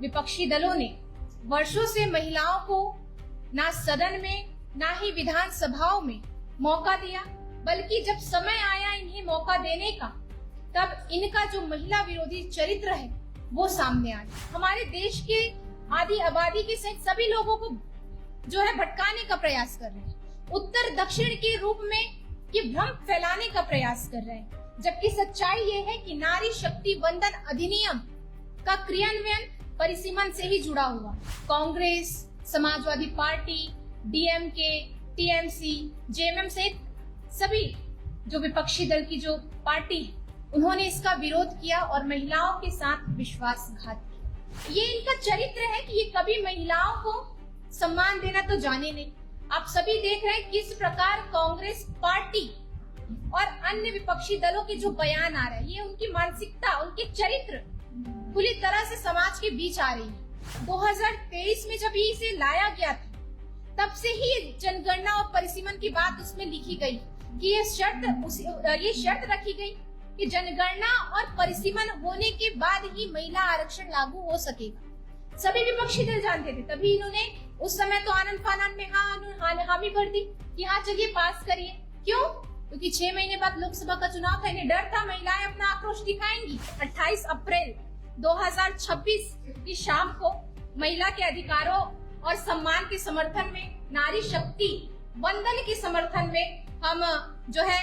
विपक्षी दलों ने वर्षों से महिलाओं को ना सदन में ना ही विधानसभाओं में मौका दिया, बल्कि जब समय आया इन्हें मौका देने का, तब इनका जो महिला विरोधी चरित्र है वो सामने आया। हमारे देश के आधी आबादी के सहित सभी लोगों को जो है भटकाने का प्रयास कर रहे हैं, उत्तर दक्षिण के रूप में ये भ्रम फैलाने का प्रयास कर रहे हैं, जबकि सच्चाई ये है कि नारी शक्ति वंदन अधिनियम का क्रियान्वयन परिसीमन से ही जुड़ा हुआ। Congress, Samajwadi party, DMK, TMC, JMM सहित सभी जो विपक्षी दल की जो पार्टी है, उन्होंने इसका विरोध किया और महिलाओं के साथ विश्वासघात किया। ये इनका चरित्र है कि ये कभी महिलाओं को सम्मान देना तो जाने नहीं। आप सभी देख रहे हैं किस प्रकार कांग्रेस पार्टी और अन्य विपक्षी दलों के जो बयान आ रहे हैं, ये उनकी मानसिकता, उनके चरित्र पूरी तरह से समाज के बीच आ रही है। 2023 में जब इसे लाया गया था, तब से ही जनगणना और परिसीमन की बात उसमें लिखी गई कि ये शर्त रखी गई कि जनगणना और परिसीमन होने के बाद ही महिला आरक्षण लागू हो सकेगा। सभी विपक्षी दल जानते थे, तभी इन्होंने उस समय तो आनंद फानन में हामी भर दी कि हाँ चलिए पास करिए। क्यों? क्योंकि 6 महीने बाद लोकसभा का चुनाव था, इन्हें डर था महिलाएं अपना आक्रोश दिखाएंगी। 28 अप्रैल 2026 की शाम को महिला के अधिकारों और सम्मान के समर्थन में, नारी शक्ति वंदन के समर्थन में हम जो है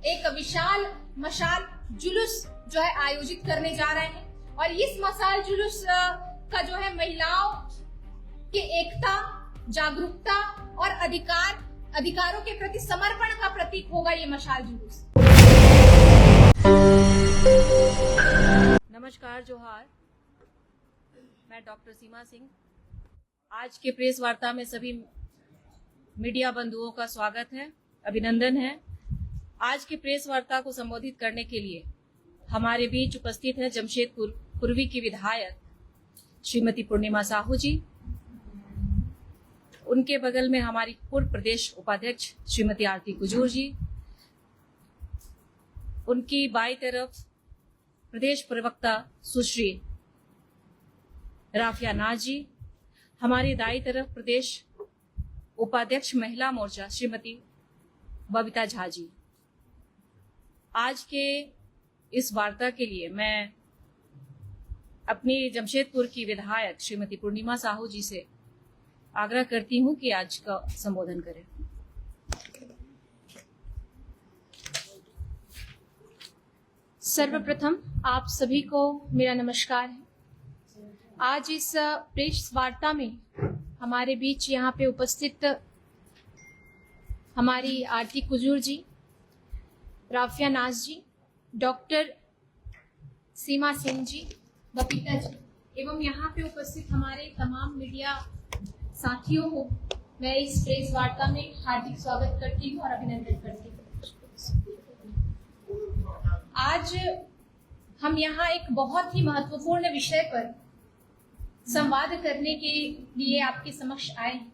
एक विशाल मशाल जुलूस जो है आयोजित करने जा रहे हैं। और इस मशाल जुलूस का जो है महिलाओं की एकता, जागरूकता और अधिकारों के प्रति समर्पण का प्रतीक होगा ये मशाल जुलूस। नमस्कार, जोहार। मैं डॉक्टर सीमा सिंह। आज के प्रेस वार्ता में सभी मीडिया बंधुओं का स्वागत है, अभिनंदन है। आज के प्रेस वार्ता को संबोधित करने के लिए हमारे बीच उपस्थित है जमशेदपुर पूर्वी की विधायक श्रीमती पूर्णिमा साहू जी। उनके बगल में हमारी पूर्व प्रदेश उपाध्यक्ष श्रीमती आरती कुजूर जी। उनकी बाईं तरफ प्रदेश प्रवक्ता सुश्री राफिया नाज जी। हमारी दाईं तरफ प्रदेश उपाध्यक्ष महिला मोर्चा श्रीमती बबीता झा जी। आज के इस वार्ता के लिए मैं अपनी जमशेदपुर की विधायक श्रीमती पूर्णिमा साहू जी से आग्रह करती हूं कि आज का संबोधन करें। सर्वप्रथम आप सभी को मेरा नमस्कार है। आज इस प्रेस वार्ता में हमारे बीच यहाँ पे उपस्थित हमारी आरती कुजूर जी, राफिया नाज जी, डॉक्टर सीमा सिंह जी, बबीता जी एवं यहाँ पे उपस्थित हमारे तमाम मीडिया साथियों को मैं इस प्रेस वार्ता में हार्दिक स्वागत करती हूँ और अभिनंदन करती हूँ। आज हम यहाँ एक बहुत ही महत्वपूर्ण विषय पर संवाद करने के लिए आपके समक्ष आए हैं।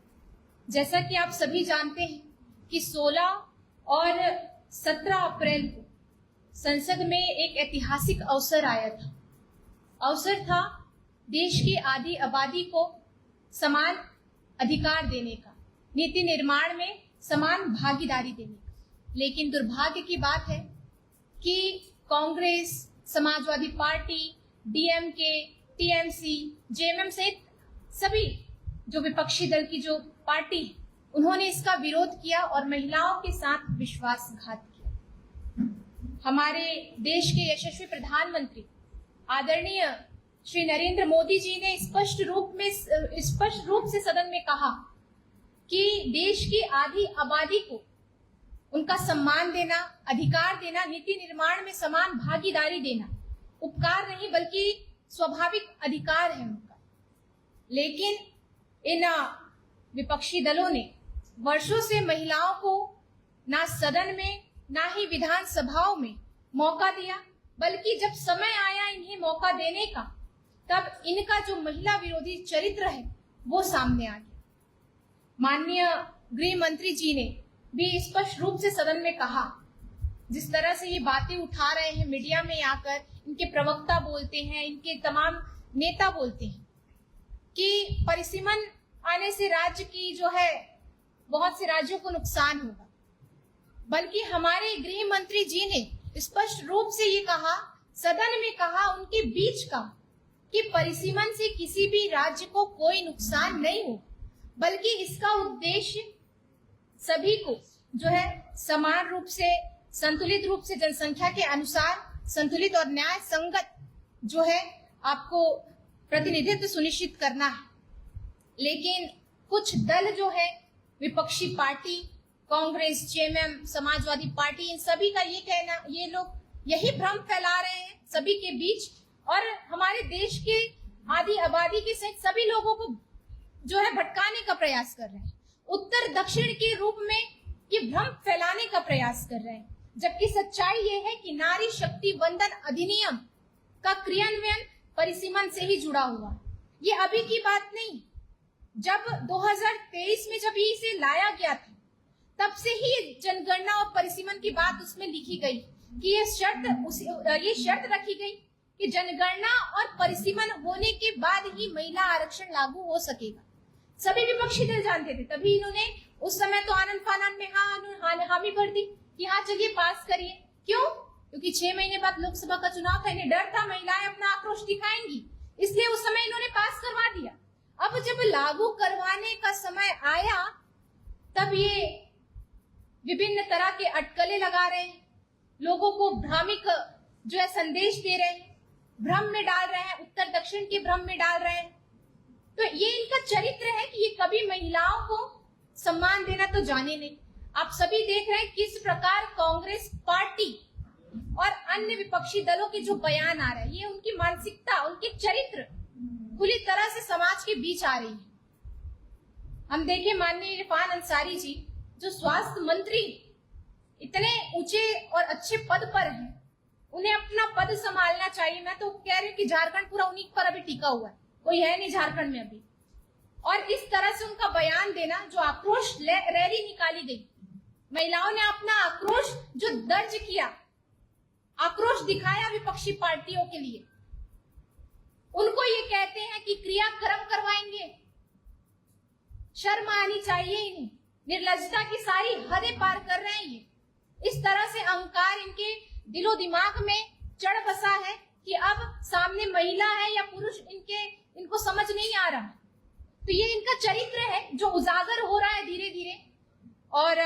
जैसा कि आप सभी जानते हैं कि 16 और 17 अप्रैल को संसद में एक ऐतिहासिक अवसर आया था। अवसर था देश की आधी आबादी को समान अधिकार देने का, नीति निर्माण में समान भागीदारी देने का। लेकिन दुर्भाग्य की बात है कि Congress, Samajwadi party, DMK, TMC, JMM सहित सभी जो विपक्षी दल की जो पार्टी है, उन्होंने इसका विरोध किया और महिलाओं के साथ विश्वासघात किया। हमारे देश के यशस्वी प्रधानमंत्री आदरणीय श्री नरेंद्र मोदी जी ने स्पष्ट रूप से सदन में कहा कि देश की आधी आबादी को उनका सम्मान देना, अधिकार देना, नीति निर्माण में समान भागीदारी देना उपकार नहीं बल्कि स्वाभाविक अधिकार है उनका। लेकिन इन विपक्षी दलों ने वर्षों से महिलाओं को ना सदन में ना ही विधानसभाओं में मौका दिया, बल्कि जब समय आया इन्हें मौका देने का, तब इनका जो महिला विरोधी चरित्र है वो सामने आ गया। माननीय गृह मंत्री जी ने भी स्पष्ट रूप से सदन में कहा, जिस तरह से ये बातें उठा रहे हैं मीडिया में आकर, इनके प्रवक्ता बोलते हैं, इनके तमाम नेता बोलते हैं कि परिसीमन आने से राज्य की जो है बहुत से राज्यों को नुकसान होगा, बल्कि हमारे गृह मंत्री जी ने स्पष्ट रूप से ये कहा, सदन में कहा, उनके बीच कहा कि परिसीमन से किसी भी राज्य को कोई नुकसान नहीं हो, बल्कि इसका उद्देश्य सभी को जो है समान रूप से, संतुलित रूप से, जनसंख्या के अनुसार संतुलित और न्याय संगत जो है आपको प्रतिनिधित्व सुनिश्चित करना है। लेकिन कुछ दल जो है, विपक्षी पार्टी, कांग्रेस, जेएमएम, समाजवादी पार्टी, इन सभी का ये कहना, ये लोग यही भ्रम फैला रहे हैं सभी के बीच और हमारे देश के आधी आबादी के सहित सभी लोगों को जो है भटकाने का प्रयास कर रहे हैं। उत्तर दक्षिण के रूप में ये भ्रम फैलाने का प्रयास कर रहे हैं, जबकि सच्चाई ये है कि नारी शक्ति वंदन अधिनियम का क्रियान्वयन परिसीमन से ही जुड़ा हुआ है। ये अभी की बात नहीं, जब 2023 में जब इसे लाया गया था, तब से ही जनगणना और परिसीमन की बात उसमें लिखी गई कि ये शर्त रखी गई कि जनगणना और परिसीमन होने के बाद ही महिला आरक्षण लागू हो सकेगा। सभी विपक्षी दल जानते थे, तभी इन्होंने उस समय तो आनंद फानन में हामी भर दी कि हाँ चलिए पास करिए। क्यों? क्योंकि 6 महीने बाद लोकसभा का चुनाव था, इन्हें डर था महिलाएं अपना आक्रोश दिखाएंगी, इसलिए उस समय इन्होंने पास करवा दिया। अब जब लागू करवाने का समय आया, तब ये विभिन्न तरह के अटकलें लगा रहे हैं, लोगों को भ्रामिक जो है संदेश दे रहे हैं, भ्रम में डाल रहे हैं, उत्तर दक्षिण के भ्रम में डाल रहे हैं। तो ये इनका चरित्र है कि ये कभी महिलाओं को सम्मान देना तो जाने नहीं। आप सभी देख रहे हैं किस प्रकार कांग्रेस पार्टी और अन्य विपक्षी दलों के जो बयान आ रहे हैं, ये उनकी मानसिकता, उनके चरित्र पूरी तरह से समाज के बीच आ रही है। हम देखें माननीय इरफान अंसारी जी, जो स्वास्थ्य मंत्री इतने ऊंचे और अच्छे पद पर हैं, उन्हें अपना पद संभालना चाहिए। मैं तो कह रही हूँ कि झारखंड पूरा उन्हीं पर अभी टिका हुआ है, कोई है नहीं झारखंड में अभी। और इस तरह से उनका बयान देना, जो आक्रोश रैली निकाली गई, महिलाओं ने अपना आक्रोश जो दर्ज किया, आक्रोश दिखाया विपक्षी पार्टियों के लिए, उनको ये कहते हैं कि क्रियाक्रम करवाएंगे। शर्म आनी चाहिए इन्हें, निर्लज्जता की सारी हदें पार कर रहे हैं ये। इस तरह से अहंकार इनके दिलो दिमाग में चढ़ बसा है कि अब सामने महिला है या पुरुष इनको समझ नहीं आ रहा। तो ये इनका चरित्र है जो उजागर हो रहा है धीरे धीरे। और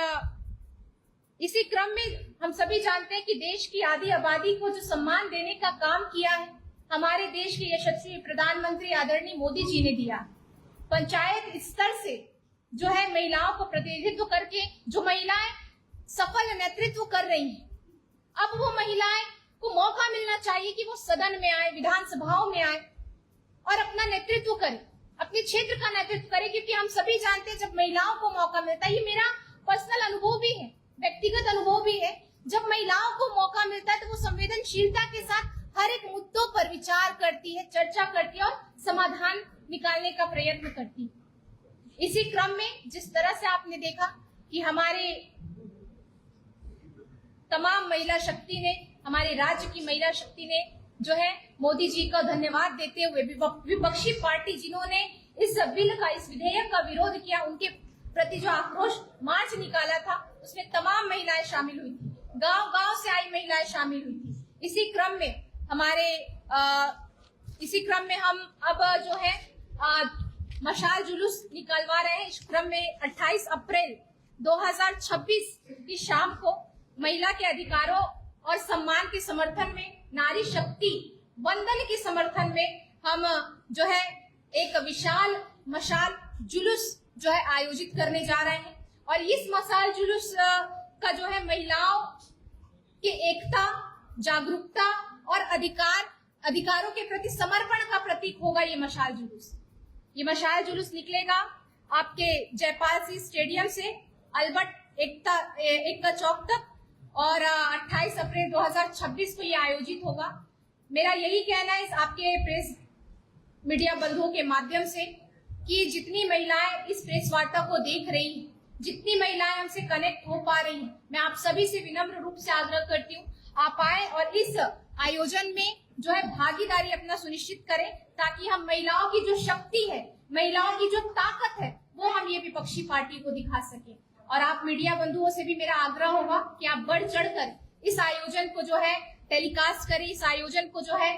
इसी क्रम में हम सभी जानते हैं कि देश की आधी आबादी को जो सम्मान देने का काम किया है, हमारे देश के यशस्वी प्रधानमंत्री आदरणीय मोदी जी ने दिया। पंचायत स्तर से जो है महिलाओं को प्रतिनिधित्व करके जो महिलाएं सफल नेतृत्व कर रही हैं, अब वो महिलाएं को मौका मिलना चाहिए कि वो सदन में आए, विधानसभाओं में आए और अपना नेतृत्व करे, अपने क्षेत्र का नेतृत्व करे। क्योंकि हम सभी जानते हैं जब महिलाओं को मौका मिलता है, ये मेरा पर्सनल अनुभव भी है, व्यक्तिगत अनुभव भी है, जब महिलाओं को मौका मिलता है तो वो संवेदनशीलता के साथ हर एक मुद्दों पर विचार करती है, चर्चा करती है और समाधान निकालने का प्रयत्न करती है। इसी क्रम में जिस तरह से आपने देखा कि हमारे तमाम महिला शक्ति ने, हमारे राज्य की महिला शक्ति ने जो है मोदी जी का धन्यवाद देते हुए विपक्षी पार्टी जिन्होंने इस बिल का, इस विधेयक का विरोध किया, उनके प्रति जो आक्रोश मार्च निकाला था, उसमें तमाम महिलाएं शामिल हुई थी, गांव-गांव से आई महिलाएं शामिल हुई थी। इसी क्रम में हम अब जो है मशाल जुलूस निकलवा रहे हैं। इस क्रम में 28 अप्रैल 2026 की शाम को महिला के अधिकारों और सम्मान के समर्थन में, नारी शक्ति वंदन के समर्थन में हम जो है एक विशाल मशाल जुलूस जो है आयोजित करने जा रहे हैं। और इस मशाल जुलूस का जो है महिलाओं की एकता, जागरूकता और अधिकारों के प्रति समर्पण का प्रतीक होगा ये मशाल जुलूस। ये मशाल जुलूस निकलेगा आपके जयपाल सिंह स्टेडियम से अल्बर्ट एकता चौक तक और 28 अप्रैल 2026 को ये आयोजित होगा। मेरा यही कहना है इस आपके प्रेस मीडिया बंधुओं के माध्यम से कि जितनी महिलाएं इस प्रेस वार्ता को देख रही हैं, जितनी महिलाएं हमसे कनेक्ट हो पा रही हैं, मैं आप सभी से विनम्र रूप से आग्रह करती हूँ आप आए और इस आयोजन में जो है भागीदारी अपना सुनिश्चित करें, ताकि हम महिलाओं की जो शक्ति है, महिलाओं की जो ताकत है वो हम ये विपक्षी पार्टी को दिखा सके। और आप मीडिया बंधुओं से भी मेरा आग्रह होगा कि आप बढ़ चढ़कर इस आयोजन को जो है टेलीकास्ट करें, इस आयोजन को जो है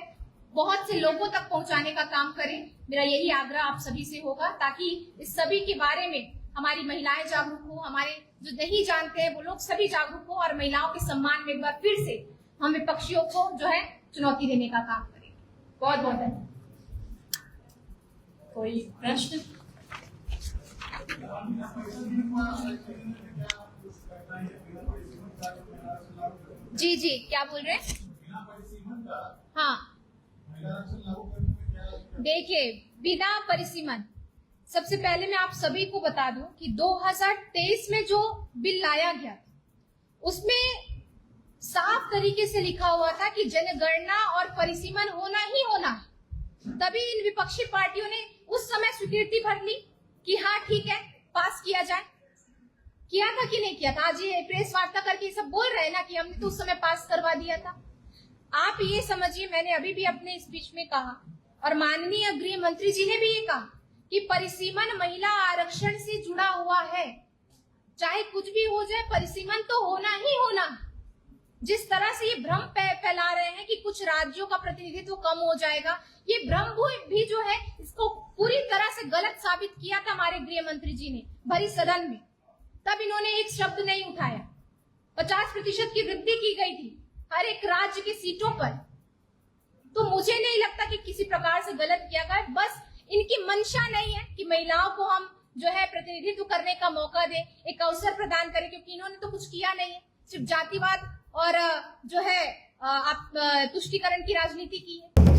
बहुत से लोगों तक पहुंचाने का काम करें। मेरा यही आग्रह आप सभी से होगा, ताकि इस सभी के बारे में हमारी महिलाएं जागरूक हो, हमारे जो नहीं जानते हैं वो लोग सभी जागरूक हो, और महिलाओं के सम्मान में एक बार फिर से हम विपक्षियों को जो है चुनौती देने का काम करें। बहुत बहुत धन्यवाद। कोई प्रश्न? जी जी, क्या बोल रहे हैं? हाँ, देखिए, बिना परिसीमन, सबसे पहले मैं आप सभी को बता दूं कि 2023 में जो बिल लाया गया उसमें साफ तरीके से लिखा हुआ था कि जनगणना और परिसीमन होना ही होना है। तभी इन विपक्षी पार्टियों ने उस समय स्वीकृति भर ली कि हाँ ठीक है, पास किया जाए। किया था कि नहीं किया था? आज ये प्रेस वार्ता करके ये सब बोल रहे हैं ना कि हमने तो उस समय पास करवा दिया था। आप ये समझिए, मैंने अभी भी अपने स्पीच में कहा और माननीय गृह मंत्री जी ने भी ये कहा कि परिसीमन महिला आरक्षण से जुड़ा हुआ है। चाहे कुछ भी हो जाए, परिसीमन तो होना ही होना। जिस तरह से ये भ्रम फैला रहे हैं कि कुछ राज्यों का प्रतिनिधित्व कम हो जाएगा, ये भ्रम भी जो है इसको पूरी तरह से गलत साबित किया था हमारे गृह मंत्री जी ने भरी सदन में। तब इन्होंने एक शब्द नहीं उठाया। 50% की वृद्धि की गई थी हर एक राज्य की सीटों पर। तो मुझे नहीं लगता कि किसी प्रकार से गलत किया गया। बस इनकी मंशा नहीं है कि महिलाओं को हम जो है प्रतिनिधित्व करने का मौका दें, एक अवसर प्रदान करें, क्योंकि इन्होंने तो कुछ किया नहीं है, सिर्फ जातिवाद और जो है आप तुष्टीकरण की राजनीति की है।